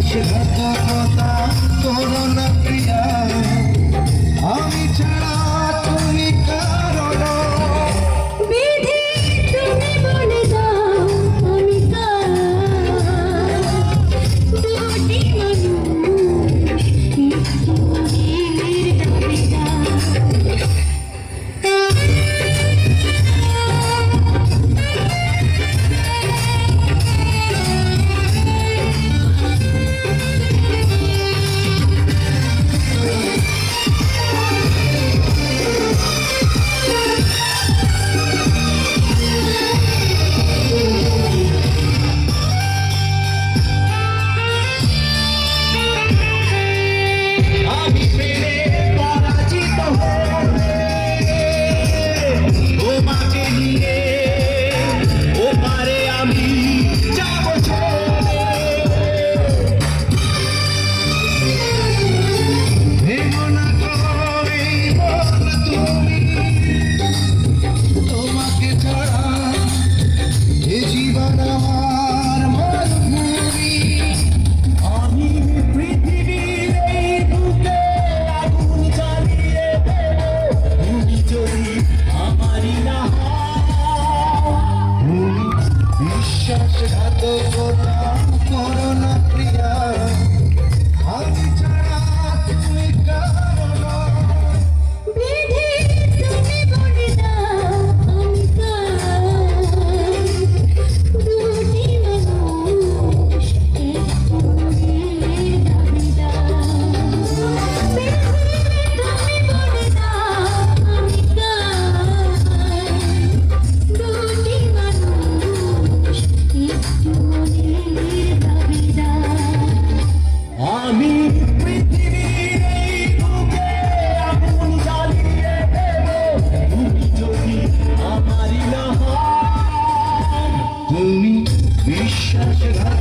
বিশ্বাসঘাতকতা করো না প্রিয়া, আমি ছাড়া তুমি কারো না। বিধি তুমি বলে দাও আমি কার, দুটি মানুষ জীবনের দাবিদার। বিশ্বাসঘাতকতা করো না প্রিয়া, আমি ছাড়া তুমি কারো না। বিধি তুমি বলে দাও আমি কার, দুটি মানুষ জীবনের দাবিদার। বিধি তুমি বলে দাও আমি কার, দুটি মানুষ জীবনের দাবিদার। আমি পৃথিবীর এই বুকে আগুন জ্বালিয়ে দেব, তুমি যদি আমারই না হও। তুমি বিশ্বাসঘাতকতা